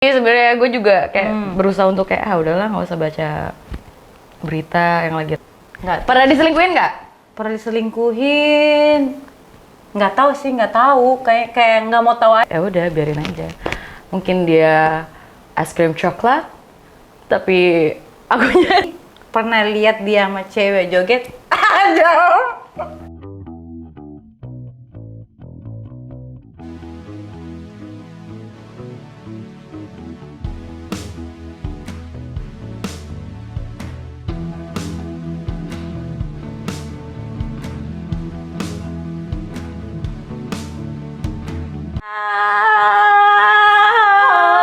Sebenarnya gue juga kayak berusaha untuk kayak udahlah nggak usah baca berita yang lagi. Nggak Pernah diselingkuhin nggak? pernah diselingkuhin. Nggak tahu sih, nggak tahu. Kayak nggak mau tahu aja. Ya udah biarin aja. Mungkin dia es krim coklat, tapi akunya Pernah lihat dia sama cewek joget? Ada.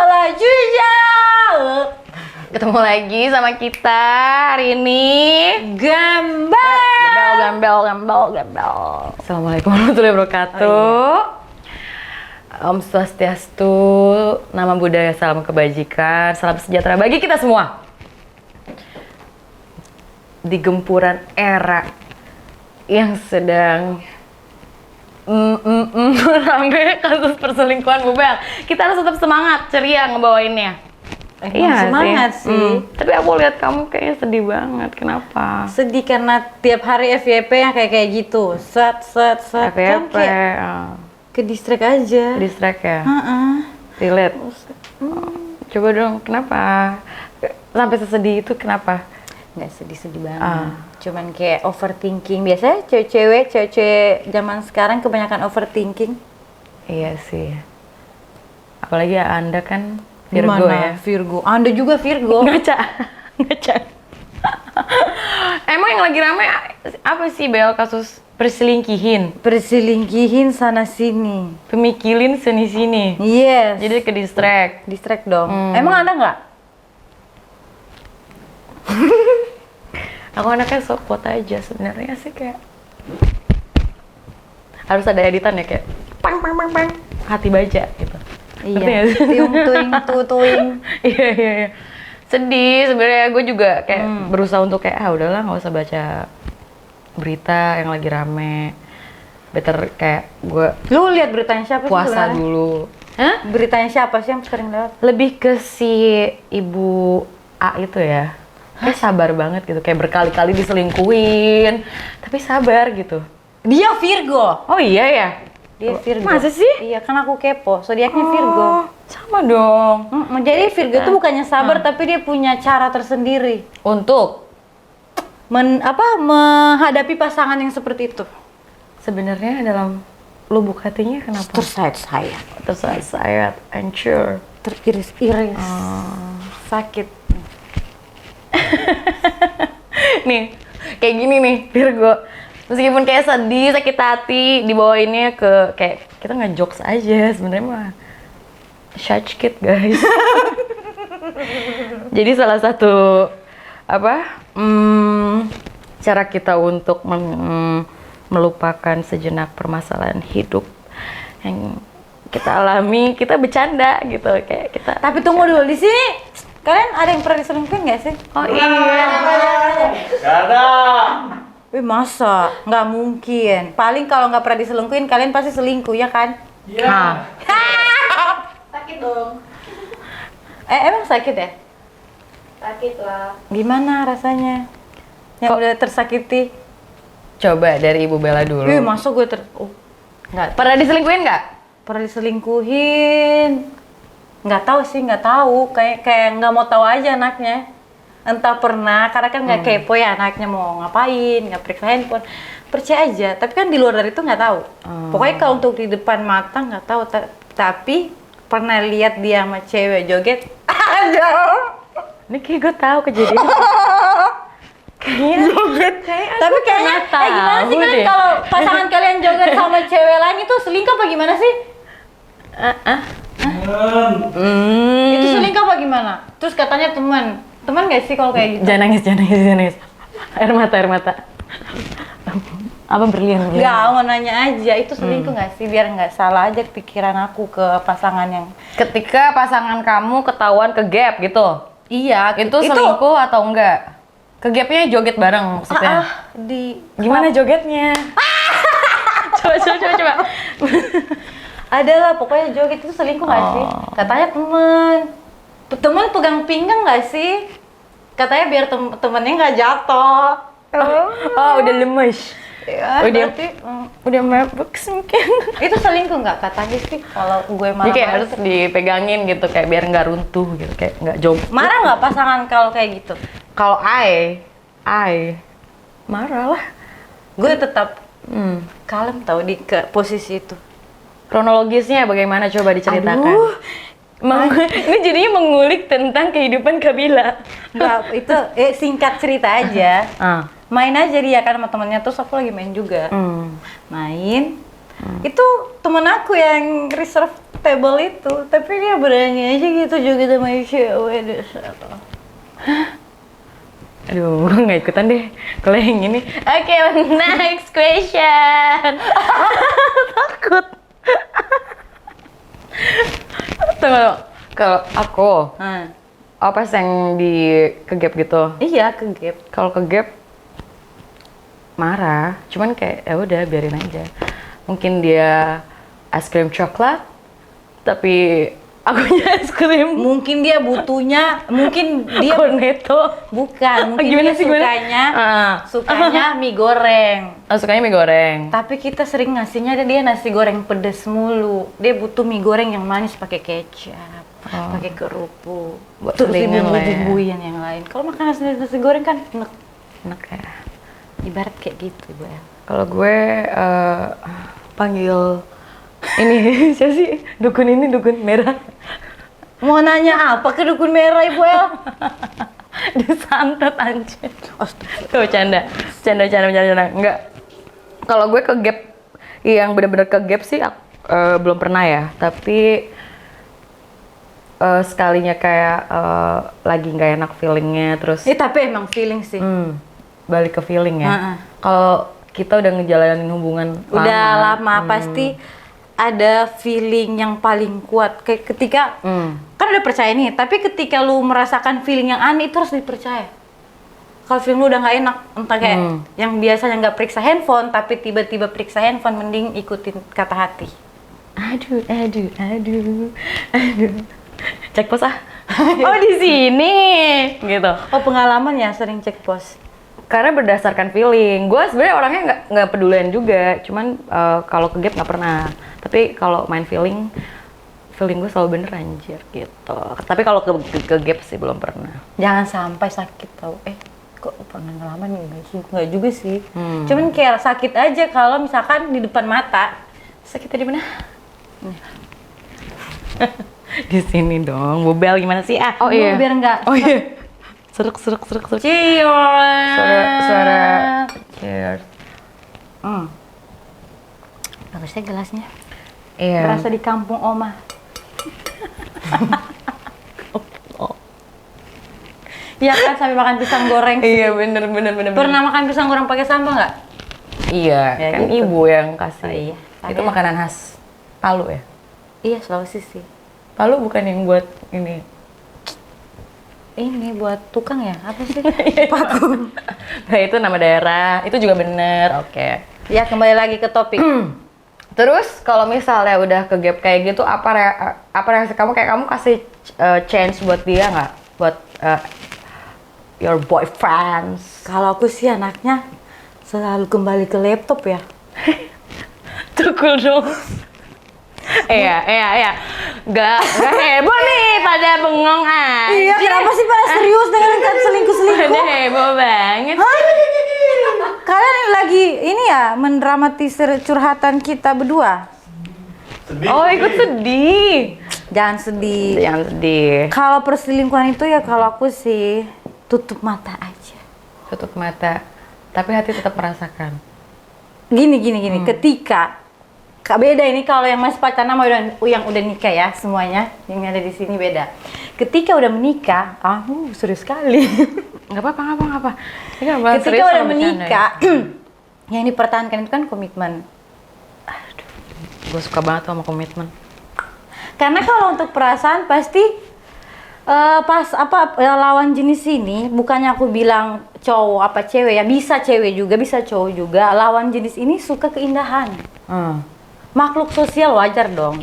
Laju jauh. ketemu lagi sama kita hari ini. Gambel. Assalamualaikum warahmatullahi wabarakatuh. Om Swastiastu, nama budaya, salam kebajikan, salam sejahtera bagi kita semua. Di gempuran era yang sedang rame kasus perselingkuhan Bubel, kita harus tetap semangat, ceria ngebawainnya. Iya semangat sih. Tapi aku lihat kamu kayaknya sedih banget. Kenapa? Sedih karena tiap hari FYP yang kayak gitu. Set. FYP, Kan kayak ke distract aja. distract ya? Heeh. Relate? Coba dong, kenapa? Sampai sesedih itu kenapa? Nggak sedih-sedih banget. Cuman kayak overthinking. Biasanya cewek zaman sekarang kebanyakan overthinking. Iya sih. Apalagi ya Anda kan Virgo Gimana? ya? Virgo. Anda juga Virgo. Ngaca. Emang yang lagi rame apa sih Bel? Kasus perselingkihin, Perselingkihin sana sini. pemikilin sini-sini. Yes. Jadi ke distract. Distract dong. Emang Anda nggak? Aku anaknya sok quote aja sebenarnya sih, kayak harus ada editan ya, kayak pang hati baja gitu. Ngerti nggak Iya. sih? Tiung tuing. Iya. Sedih sebenarnya, gue juga kayak berusaha untuk kayak udahlah nggak usah baca berita yang lagi rame. Better kayak gue Lu lihat beritanya siapa sih puasa sebenarnya? dulu. Hah? Beritanya siapa sih yang sering lewat? Lebih ke si Ibu A itu ya. Kayak sabar banget gitu, kayak berkali-kali diselingkuhin, tapi sabar gitu. Dia Virgo. Oh iya ya? Dia Virgo. Masa sih? Iya, kan aku kepo. Zodiaknya Virgo. Sama dong. Jadi Virgo itu bukannya sabar, tapi dia punya cara tersendiri Untuk menghadapi pasangan yang seperti itu. sebenarnya dalam lubuk hatinya kenapa? Tersayat-sayat, Tersayat, hancur. teriris-iris, sakit. Nih, kayak gini nih Virgo. Meskipun kayak sedih, sakit hati, dibawainnya ke kayak kita nge-jokes aja sebenarnya mah. Shush kid guys. Jadi salah satu cara kita untuk melupakan sejenak permasalahan hidup yang kita alami, kita bercanda gitu, kayak kita. Tapi tunggu dulu, di sini kalian ada yang pernah diselingkuhin nggak sih? Oh iya. Ada. Wih, masa? Nggak mungkin. Paling kalau nggak pernah diselingkuhin, kalian pasti selingkuh, ya kan? Iya. Sakit dong. Emang sakit ya? Sakit lah. Gimana rasanya? Yang Kok- udah tersakiti? Coba dari Ibu Bella dulu. Wih, masa gue nggak Pernah diselingkuhin nggak? pernah diselingkuhin. Nggak tahu sih, nggak tahu. Kayak nggak mau tahu aja anaknya. Entah pernah, karena kan nggak kepo ya anaknya mau ngapain, nggak periksa handphone. Percaya aja, tapi kan di luar dari itu nggak tahu. Pokoknya kalau untuk di depan mata nggak tahu. Tapi pernah lihat dia sama cewek joget? Ada. Ini kayak gue tahu kejadian. Kayaknya joget. Tapi kayaknya, gimana sih kalian kalau pasangan kalian joget sama cewek lain itu selingkuh apa gimana sih? Itu selingkuh apa gimana? Terus katanya teman nggak sih kalau kayak gitu? Jangan nangis. Air mata. Apa berlian? Nggak, mau nanya aja, itu selingkuh nggak sih? Biar nggak salah aja pikiran aku ke pasangan yang... Ketika pasangan kamu ketahuan ke gap gitu, Iya, itu selingkuh atau enggak? Ke gapnya joget bareng maksudnya? Gimana jogetnya? Coba. Ada lah, pokoknya joget itu selingkuh nggak sih? Katanya temen. Temen pegang pinggang nggak sih? Katanya biar temennya nggak jatuh. Oh, udah lemes. Ya, Udah berarti, udah mabuk mungkin. itu selingkuh nggak katanya sih kalau gue Jadi kayak marah-marah. harus dipegangin gitu kayak biar nggak runtuh gitu, kayak nggak jongkok. Marah nggak pasangan kalau kayak gitu? Kalau I marah lah. Gue tetap Hmm. kalem tau di ke posisi itu. Kronologisnya bagaimana coba diceritakan? Aduh. Ini jadinya mengulik tentang kehidupan Kabila. Nggak, itu singkat cerita aja. Main aja dia kan sama temennya, terus aku lagi main juga. Main. Itu temen aku yang reserve table itu, tapi dia berani aja gitu juga sama cewek dasar. Aduh, gue nggak ikutan deh kalau yang ini. Oke, next question. Takut. Tunggu, kalau aku, apa sih yang di kegap gitu? Iya, ke gap. Kalau kegap marah, cuman kayak ya udah biarin aja. Mungkin dia es krim coklat, tapi akunya es krim Mungkin dia butuhnya, mungkin dia cornetto. bukan, mungkin Gimana dia sih, gimana? sukanya mie goreng. Sukanya mie goreng. Tapi kita sering ngasihnya dia nasi goreng pedes mulu. Dia butuh mie goreng yang manis pakai kecap, pakai kerupuk. Buat Terus selingan lah ya. bumbu-bumbuin yang lain. Kalau makan nasi goreng kan enak. Enak ya. Ibarat kayak gitu, Bu. Kalau gue panggil ini siapa sih? Dukun ini dukun merah. Mau nanya apa ke dukun merah, Ibu El? Disantet anjir. Tuh canda. Enggak. Kalau gue ke gap yang benar-benar ke gap sih belum pernah ya, tapi sekalinya kayak lagi nggak enak feelingnya terus Tapi emang feeling sih. balik ke feeling ya. Heeh. Kalau kita udah ngejalanin hubungan Udah lama pasti ada feeling yang paling kuat kayak ketika kan udah percaya nih, tapi ketika lu merasakan feeling yang aneh itu harus dipercaya. Kalau feeling lu udah nggak enak, entah kayak yang biasanya nggak periksa handphone tapi tiba-tiba periksa handphone, mending ikutin kata hati. Aduh. Cek pos ah. Oh di sini gitu. Oh, pengalaman ya sering cek pos. Karena berdasarkan feeling. Gue sebenarnya orangnya nggak pedulian juga. Cuman kalau ke gap nggak pernah. Tapi kalau main feeling gue selalu bener anjir gitu. Tapi kalau ke gap sih belum pernah. Jangan sampai sakit tau. Kok pengalaman nggak juga sih. Cuman kayak sakit aja kalau misalkan di depan mata. Sakitnya di mana? Di sini dong. Bobel gimana sih? Oh iya. Biar nggak. Oh iya. Seruk. Cheers. Suara cheers. Bagusnya gelasnya. Iya. Berasa di kampung Oma. Iya kan, sampai makan pisang goreng. Iya bener. Pernah makan pisang goreng pakai sambal nggak? Iya, Ya, kan gitu. ibu yang kasih. Oh, iya. Itu makanan khas Palu ya? Iya, Sulawesi sih. Palu bukan yang buat ini. Ini buat tukang ya? Apa sih? Paku. Nah itu nama daerah, itu juga bener, oke. Ya, kembali lagi ke topik. Terus kalau misalnya udah ke gap kayak gitu, apa reaksi kamu? Kayak kamu kasih chance buat dia nggak? Buat your boyfriends? Kalau aku sih anaknya selalu kembali ke laptop ya. Tukul dong. Iya. Gak heboh nih pada bengong aja. Iya, kenapa sih Pak serius dengan selingkuh-selingkuh? Pada heboh banget. Kalian lagi ini ya mendramatisir curhatan kita berdua. Oh ikut sedih. Jangan sedih. Jangan sedih. Kalau perselingkuhan itu ya kalau aku sih tutup mata aja. Tutup mata, tapi hati tetap merasakan. Gini. Ketika beda ini kalau yang masih pacaran sama yang udah nikah ya semuanya yang ada di sini beda. Ketika udah menikah, serius sekali. Nggak apa-apa. Ketika udah menikah, yang dipertahankan itu kan komitmen. Aduh, gue suka banget sama komitmen. Karena kalau untuk perasaan pasti lawan jenis ini, bukannya aku bilang cowok apa cewek ya, bisa cewek juga, bisa cowok juga. Lawan jenis ini suka keindahan. Makhluk sosial wajar dong.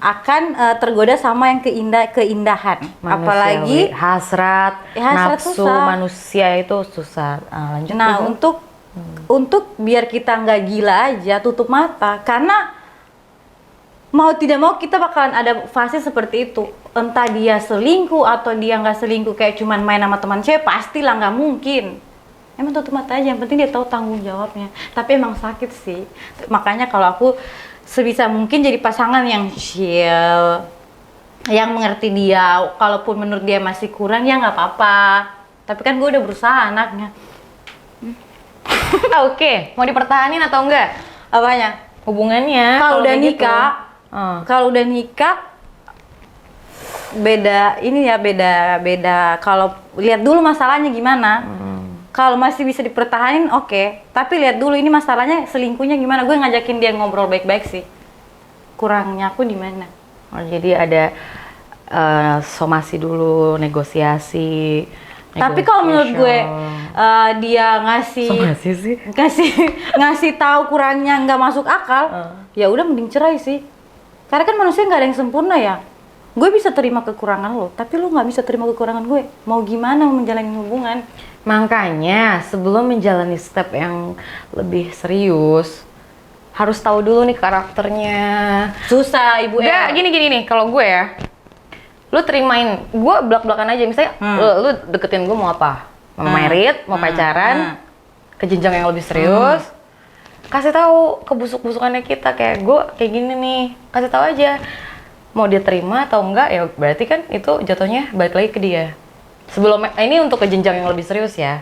akan tergoda sama yang keindahan. Apalagi hasrat, hasrat nafsu susah. manusia itu susah. Lanjut. nah Ibu. untuk biar kita nggak gila aja tutup mata, karena mau tidak mau kita bakalan ada fase seperti itu. Entah dia selingkuh atau dia nggak selingkuh, kayak cuman main sama teman cewek, pastilah nggak mungkin. Emang tutup mata aja, yang penting dia tahu tanggung jawabnya. Tapi emang sakit sih. Makanya kalau aku sebisa mungkin jadi pasangan yang chill, yang mengerti dia. Kalaupun menurut dia masih kurang, ya nggak apa-apa. Tapi kan gue udah berusaha anaknya. Oke, mau dipertahanin atau enggak? Apanya? Hubungannya. Kalau udah kayak gitu. nikah, kalau udah nikah beda ini ya, beda. Kalau lihat dulu masalahnya gimana. Kalau masih bisa dipertahanin, oke. Tapi lihat dulu ini masalahnya, selingkuhnya gimana. Gue ngajakin dia ngobrol baik-baik sih. Kurangnya aku di mana? Oh, jadi ada somasi dulu, negosiasi. Tapi kalau menurut gue dia somasi sih. ngasih tahu kurangnya nggak masuk akal, ya udah mending cerai sih. Karena kan manusia nggak ada yang sempurna ya. Gue bisa terima kekurangan lo, tapi lo nggak bisa terima kekurangan gue. Mau gimana menjalani hubungan? Makanya sebelum menjalani step yang lebih serius, harus tahu dulu nih karakternya. Susah ibu Udah gini nih, kalau gue ya, lu terimain, gue belak-belakan aja. Misalnya lu deketin gue mau apa? Mau merit, mau pacaran, ke jenjang yang lebih serius. Kasih tahu kebusuk-busukannya kita, kayak gue kayak gini nih, kasih tahu aja. Mau dia terima atau enggak, ya berarti kan itu jatuhnya balik lagi ke dia. Sebelum ini untuk ke jenjang yang lebih serius ya.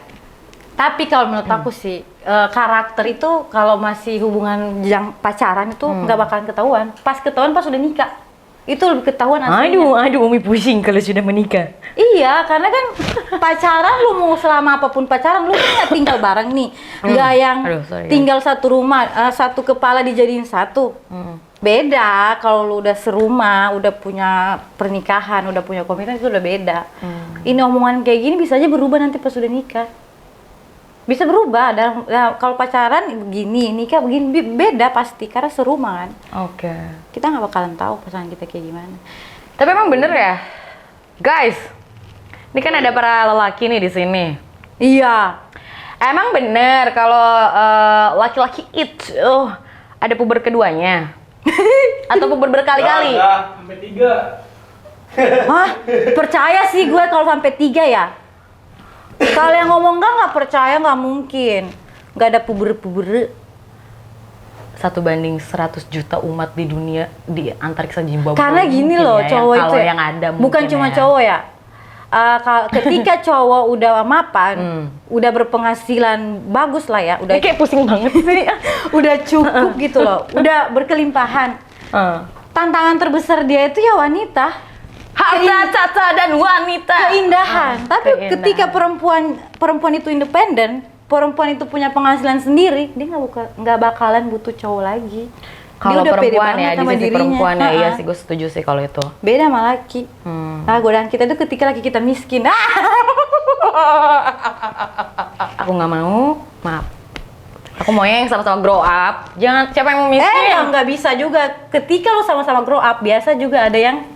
Tapi kalau menurut aku sih, karakter itu kalau masih hubungan yang pacaran itu nggak bakalan ketahuan. Pas ketahuan pas udah nikah, itu lebih ketahuan aslinya. Aduh, Umi pusing kalau sudah menikah. Iya, karena kan pacaran lu mau selama apapun pacaran, lu kan nggak tinggal bareng nih, nggak yang tinggal satu rumah, satu kepala dijadiin satu. Beda kalau lu udah serumah, udah punya pernikahan, udah punya komitmen, itu udah beda. Ini omongan kayak gini bisa aja berubah nanti pas udah nikah. Bisa berubah. Dan kalau pacaran begini, nikah begini, beda pasti karena serumah kan. Oke. Kita nggak bakalan tahu pasangan kita kayak gimana. Tapi emang bener ya, guys. Ini kan ada para lelaki nih di sini. Iya. Emang bener kalau laki-laki itu ada puber keduanya. Atau puber berkali-kali? Sampai 3. Hah? Percaya sih gue kalau sampai 3 ya. Kalau yang ngomong nggak percaya, nggak mungkin. Nggak ada puber-puber. 1/100 juta umat di dunia di antariksa Zimbabwe. Karena gini loh, ya, cowok itu kalau ya, yang ada bukan cuma ya. cowok ya. Ketika cowok udah mapan, udah berpenghasilan bagus lah ya, udah Ini kayak pusing banget sih. udah cukup gitu loh, udah berkelimpahan. Tantangan terbesar dia itu ya wanita. Harta, tata, dan wanita. Keindahan. Tapi Keindahan. ketika perempuan itu independen, perempuan itu punya penghasilan sendiri, dia nggak bakalan butuh cowok lagi. Kalau Dia udah pede perempuan banget ya, di sama sisi dirinya. perempuan ya, iya Ha-ha. sih gue setuju sih kalau itu. Beda sama laki. Nah, godaan kita itu ketika laki kita miskin. Aku nggak mau, maaf. Aku maunya yang sama-sama grow up. Jangan siapa yang mau miskin. Nggak bisa juga. Ketika lu sama-sama grow up, biasa juga ada yang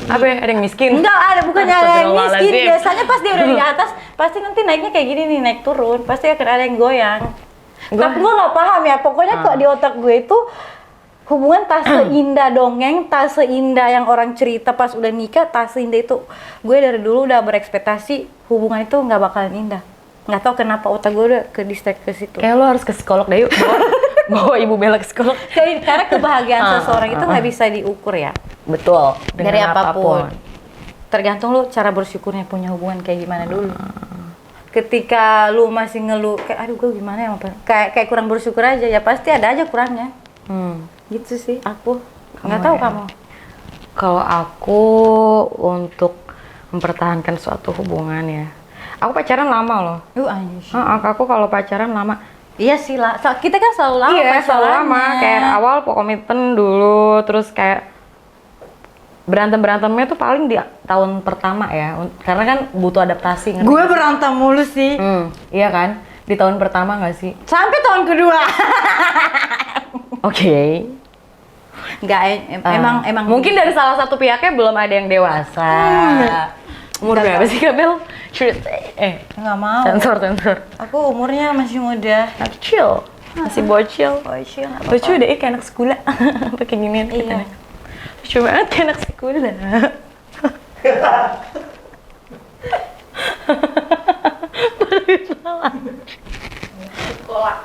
Apa ya? Ada yang miskin? enggak ada, bukannya ada yang miskin. Astagfirullahaladzim. Biasanya pas dia udah di atas, pasti nanti naiknya kayak gini nih, naik turun. Pasti akan ada yang goyang. Tapi gue nggak paham ya. Pokoknya kok di otak gue itu hubungan tak seindah dongeng, tak seindah yang orang cerita pas udah nikah, tak seindah itu. Gue dari dulu udah berekspektasi hubungan itu nggak bakalan indah. Nggak tahu kenapa otak gue udah ke distract ke situ. Kayak lo harus ke psikolog deh yuk. Bawa Ibu Bella ke psikolog. Karena kebahagiaan seseorang itu nggak bisa diukur ya. Betul. Dari apapun. Tergantung lu cara bersyukurnya punya hubungan kayak gimana dulu. Ketika lu masih ngeluh kayak aduh gue gimana ya, kayak kurang bersyukur aja, ya pasti ada aja kurangnya. Gitu sih aku. Nggak tahu ya? kamu. Kalau aku untuk mempertahankan suatu hubungan ya, aku pacaran lama loh. Anjir. Aku kalau pacaran lama. Iya sih lah. Kita kan selalu lama Iya, selalu pacarannya. lama. Kayak awal komitmen dulu, terus kayak berantemnya tuh paling di tahun pertama ya, karena kan butuh adaptasi. Gue berantem mulu sih. Iya kan? Di tahun pertama nggak sih? Sampai tahun kedua. Oke. Nggak, emang mungkin dari salah satu pihaknya belum ada yang dewasa. Umur Nggak berapa sih Kabel? nggak mau. Sensor. Aku umurnya masih muda. Kecil, masih bocil. Bocil, nggak apa-apa. Lucu deh kayak anak sekolah. Pakai ginian Iya. Lucu banget kayak anak sekolah. Sekolah.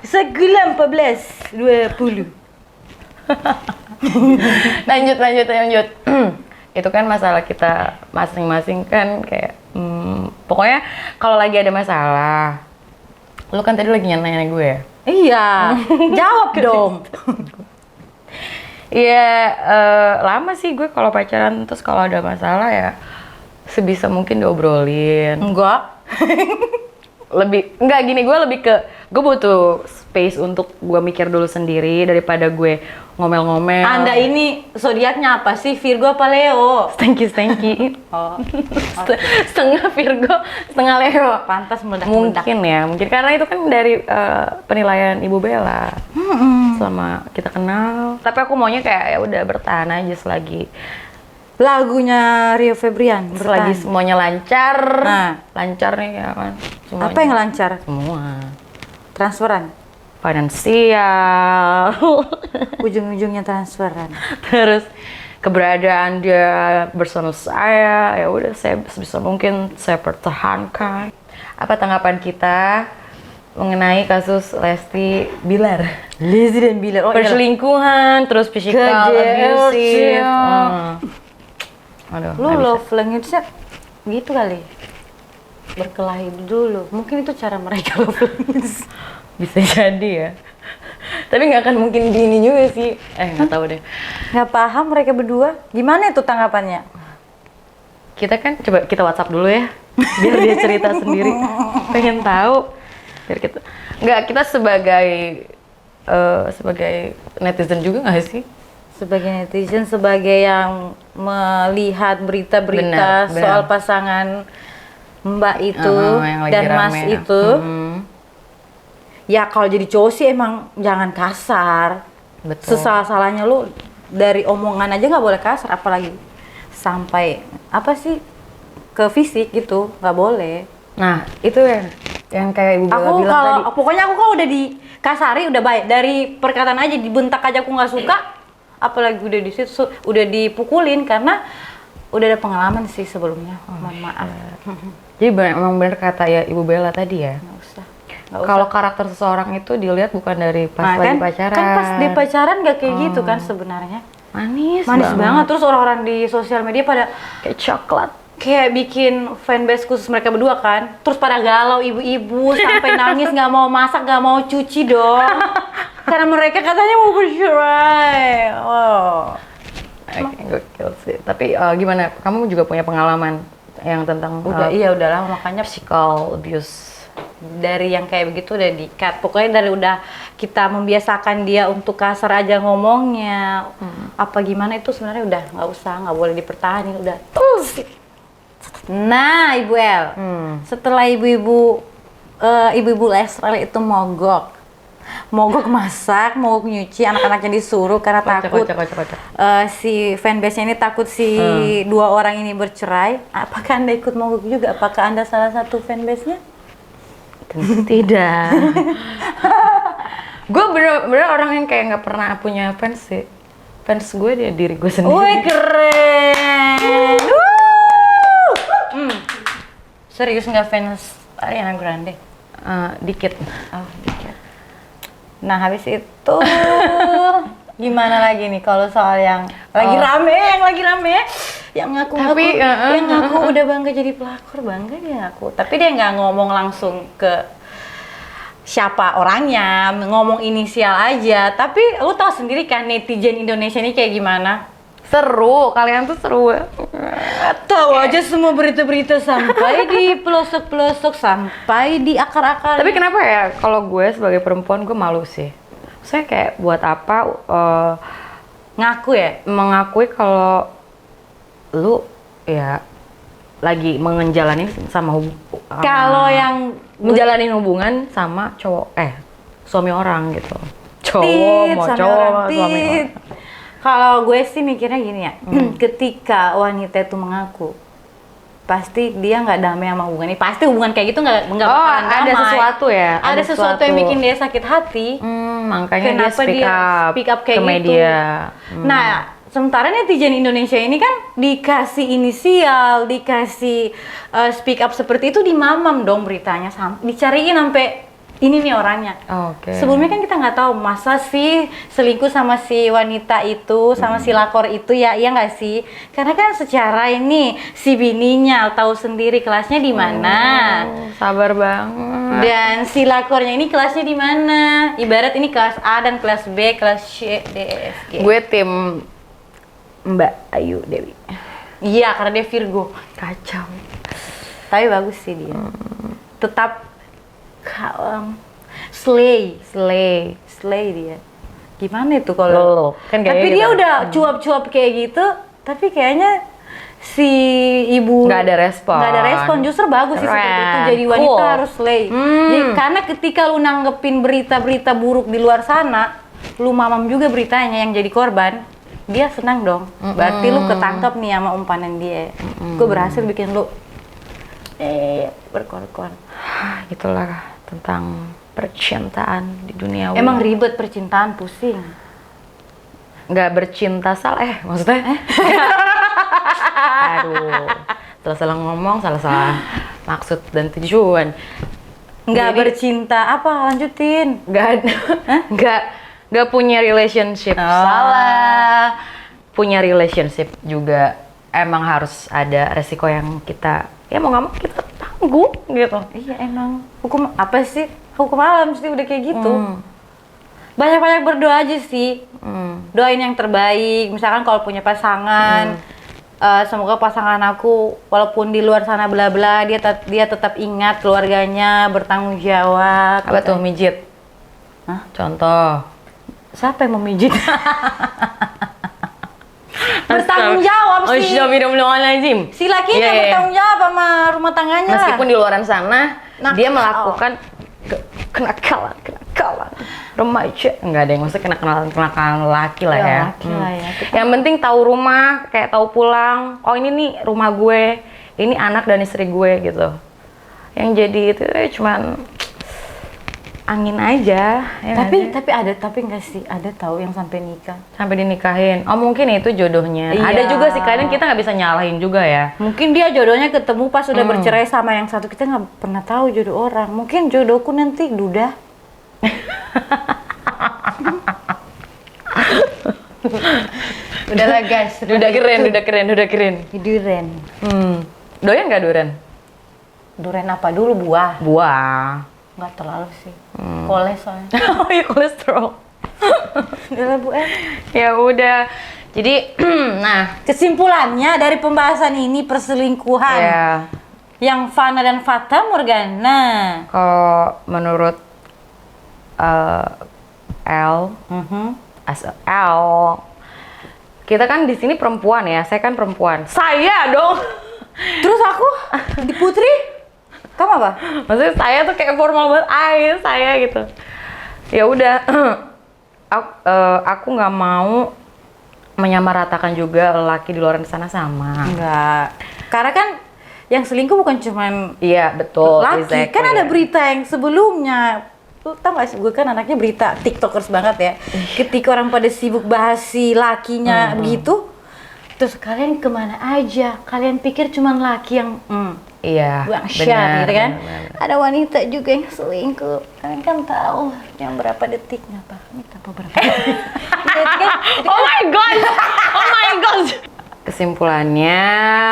Segula 14, 20. lanjut. Itu kan masalah kita masing-masing kan kayak pokoknya kalau lagi ada masalah, lu kan tadi lagi nanya gue ya. Iya, jawab dong. Iya, lama sih gue kalau pacaran, terus kalau ada masalah ya sebisa mungkin diobrolin. Enggak. Enggak gini, gue lebih ke gue butuh space untuk gue mikir dulu sendiri daripada gue ngomel-ngomel. Anda ini zodiaknya apa sih? Virgo apa Leo? stanky Oh, setengah Virgo, setengah Leo. pantas meledak-meledak. Mungkin karena itu kan dari penilaian Ibu Bella selama kita kenal. Tapi aku maunya kayak ya udah bertahan aja selagi Lagunya Rio Febrian, selagi bertahan. semuanya lancar. Nah. Lancar nih ya kan. Semuanya. Apa yang lancar? Semua. Transferan. Finansial. Ujung-ujungnya transferan. Terus keberadaan dia bersama saya, ya udah saya sebisa mungkin saya pertahankan. Apa tanggapan kita mengenai kasus Lesti Bilar? Lizzy dan Bilar. Oh, Perselingkuhan, terus physical KDRC. abusive. Aduh, Lu nggak bisa. love language-nya gitu kali. Berkelahi dulu. Mungkin itu cara mereka love language. Bisa jadi ya. Tapi nggak akan mungkin gini juga sih. Nggak tahu deh. Nggak paham mereka berdua. Gimana itu tanggapannya? Kita kan coba kita WhatsApp dulu ya. Biar dia cerita sendiri. Pengen tahu. Biar kita nggak, kita sebagai netizen juga nggak sih? Sebagai netizen, sebagai yang melihat berita-berita Benar, soal benar. pasangan Mbak itu yang lagi dan Mas rame. itu, ya kalau jadi cowok sih emang jangan kasar. Betul. Sesalah-salahnya lu dari omongan aja nggak boleh kasar, apalagi sampai apa sih ke fisik gitu, nggak boleh. Nah, itu yang kayak Ibu Bella Aku bilang kalau tadi. pokoknya aku kalau udah dikasari udah baik, dari perkataan aja dibentak aja aku nggak suka, apalagi udah di situ udah dipukulin karena udah ada pengalaman sih sebelumnya. Mohon maaf. Jadi memang benar kata ya Ibu Bella tadi ya. Nggak usah. Kalau karakter seseorang itu dilihat bukan dari pas lagi pacaran. Kan pas di pacaran nggak kayak gitu kan sebenarnya. Manis Banget. Terus orang-orang di sosial media pada kayak coklat. kayak bikin fanbase khusus mereka berdua kan. Terus pada galau ibu-ibu sampai nangis nggak mau masak, nggak mau cuci dong. Karena mereka katanya mau bercerai. Oh. Gokil sih. Tapi gimana? Kamu juga punya pengalaman yang tentang Iya udahlah, makanya physical abuse. dari yang kayak begitu udah di-cut. Pokoknya dari udah kita membiasakan dia untuk kasar aja ngomongnya. Apa gimana itu sebenarnya udah nggak usah, nggak boleh dipertahankan udah. Nah, Ibu El, setelah ibu-ibu Lesti itu mogok masak, mogok nyuci, anak-anaknya disuruh karena takut Kocak. si fanbase-nya ini takut si dua orang ini bercerai. Apakah Anda ikut mogok juga? Apakah Anda salah satu fanbase-nya? Tentu tidak. Gue bener-bener orang yang kayak nggak pernah punya fans sih. Fans gue dia diri gue sendiri. Wih, keren! Serius nggak fans Ariana Grande? Dikit. Oh, dikit. Nah, habis itu gimana lagi nih kalau soal yang lagi rame, yang ngaku-ngaku, yang ngaku udah bangga jadi pelakor, bangga dia ngaku. Tapi dia nggak ngomong langsung ke siapa orangnya, ngomong inisial aja. Tapi lu tahu sendiri kan netizen Indonesia ini kayak gimana? Seru, kalian tuh seru. Tahu aja semua berita-berita sampai di pelosok-pelosok, sampai di akar-akar. Tapi kenapa ya kalau gue sebagai perempuan gue malu sih. Saya kayak buat apa ngaku ya? mengakui kalau lu ya lagi menjalani sama Kalau yang menjalani hubungan sama cowok suami orang gitu. cowok, mau suami cowok, orang suami orang. tit. Kalau gue sih mikirnya gini ya, ketika wanita itu mengaku, pasti dia nggak damai sama hubungan ini. Pasti hubungan kayak gitu nggak bakalan damai. Ada sesuatu ya? Ada sesuatu yang bikin dia sakit hati. Makanya Kenapa dia speak up kayak ke gitu? media. Nah, sementara netizen Indonesia ini kan dikasih inisial, dikasih speak up seperti itu, dimamam dong beritanya, dicariin sampai ini nih orangnya. Oke. Sebelumnya kan kita nggak tahu masa sih selingkuh sama si wanita itu, sama si lakor itu ya, iya nggak sih? Karena kan secara ini si bininya tahu sendiri kelasnya di mana. Sabar banget. Dan si lakornya ini kelasnya di mana? Ibarat ini kelas A dan kelas B, kelas C, D, E, F, G. Gue tim Mbak Ayu Dewi. Iya, karena dia Virgo. Kacau. Tapi bagus sih dia. Tetap kalem. Slay dia. Gimana itu kalau? Loh, kan Tapi kayaknya dia gitu. udah cuap-cuap kayak gitu, tapi kayaknya si ibu Nggak ada respon. Nggak ada respon, justru bagus sih seperti itu. Keren. Jadi wanita Cool. harus slay. Jadi, karena ketika lu nanggepin berita-berita buruk di luar sana, lu mamam juga beritanya yang jadi korban, dia senang dong. Berarti lu ketangkep nih sama umpanan dia. Gue berhasil bikin lu berkorban. Itulah tentang percintaan di dunia. Emang ribet percintaan, pusing. Nggak bercinta salah maksudnya? Aduh, salah-salah ngomong, salah-salah maksud dan tujuan. Nggak Jadi- bercinta apa? Lanjutin. nggak punya relationship salah, punya relationship juga emang harus ada resiko yang kita ya mau nggak mau kita tanggung gitu. Iya emang. Hukum apa sih? Hukum alam sih udah kayak gitu. Banyak-banyak berdoa aja sih. Doain yang terbaik. Misalkan kalau punya pasangan, semoga pasangan aku walaupun di luar sana bla bla dia tetap ingat keluarganya, bertanggung jawab. Apa tuh mijit? Hah? Contoh. Siapa yang memijit? Bertanggung jawab sih. Astagfirullahaladzim. Si lakinya Iya, iya. bertanggung jawab sama rumah tangganya lah. Meskipun di luaran sana Nakal. dia melakukan kenakalan remaja, enggak ada yang maksudnya kenakalan laki lah Ya, ya. laki lah ya. Yang penting tahu rumah, kayak tahu pulang. Oh ini nih rumah gue, ini anak dan istri gue gitu. Yang jadi itu cuman angin aja. Ya tapi nggak sih ada tahu yang sampai nikah. sampai dinikahin. Oh mungkin itu jodohnya. Iya. Ada juga sih kadang kita nggak bisa nyalahin juga ya. Mungkin dia jodohnya ketemu pas udah bercerai sama yang satu, kita nggak pernah tahu jodoh orang. Mungkin jodohku nanti duda. Udahlah guys, Udah keren. Duren. Doyan nggak duren? Duren apa dulu buah? Buah. Nggak terlalu sih. Koles soalnya. Oh iya kolesterol. Udahlah Bu Ya udah. Jadi nah, Kesimpulannya dari pembahasan ini perselingkuhan ya yang Fana dan Fata Morgana. kalau menurut L as a L, kita kan di sini perempuan ya, saya kan perempuan. Saya dong. Terus aku di Putri, kamu apa? Maksudnya saya tuh kayak formal banget, saya gitu. Ya udah, aku nggak mau menyamaratakan juga lelaki di luar sana sama. Enggak. Karena kan yang selingkuh bukan cuman Iya betul. laki, exactly. kan ada berita yang sebelumnya. Lu tau gak sih, gue kan anaknya berita tiktokers banget ya. Ketika orang pada sibuk bahas si lakinya begitu, terus kalian kemana aja? Kalian pikir cuman laki yang Iya. buang syar gitu kan? benar. Ada wanita juga yang selingkuh. Kalian kan tahu yang berapa detiknya, Pak? Ini apa berapa detik? Oh my god, oh my god. Kesimpulannya,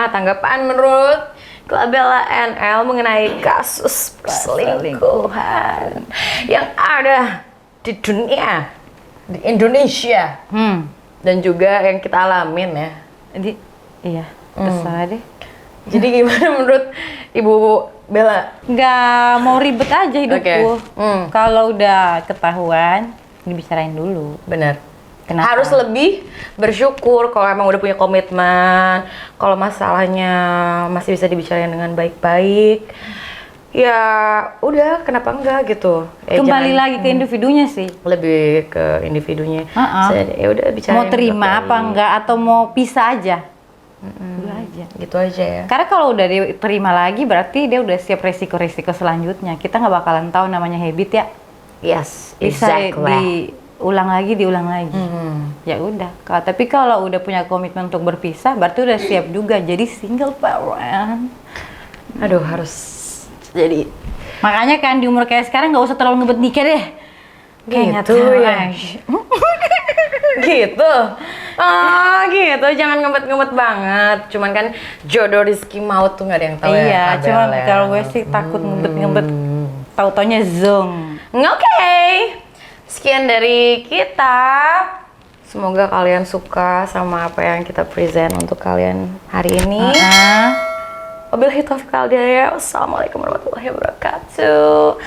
tanggapan menurut Glabella NL mengenai kasus perselingkuhan yang ada di dunia, di Indonesia, dan juga yang kita alamin ya. Iya, terserah deh. Jadi gimana menurut Ibu Bella? Nggak mau ribet aja hidupku. Oke. Kalau udah ketahuan, dibicarain dulu. Benar. Kenapa? Harus lebih bersyukur kalau emang udah punya komitmen, kalau masalahnya masih bisa dibicarain dengan baik-baik. ya udah kenapa enggak gitu. Kembali jangan- lagi ke individunya sih. lebih ke individunya. Ya udah bicara Mau terima apa enggak atau mau pisah aja. Udah aja. gitu aja ya. Karena kalau udah diterima lagi berarti dia udah siap resiko-resiko selanjutnya. Kita nggak bakalan tahu namanya habit ya. Yes, Bisa exactly. diulang lagi. Ya udah. Tapi kalau udah punya komitmen untuk berpisah, berarti udah siap juga jadi single parent. Aduh, harus jadi Makanya kan di umur kayak sekarang nggak usah terlalu ngebet nikah deh. Kayak gitu nggak tahu ya. aja. gitu. Gitu. Jangan ngebet-ngebet banget. Cuman kan jodoh rezeki maut tuh nggak ada yang tahu ya. Iya, Abel cuman ya. kalau gue sih takut ngebet-ngebet. Tau-taunya zong. Oke. Sekian dari kita. Semoga kalian suka sama apa yang kita present untuk kalian hari ini. Wabillahi taufiq wal hidayah. Wassalamualaikum warahmatullahi wabarakatuh.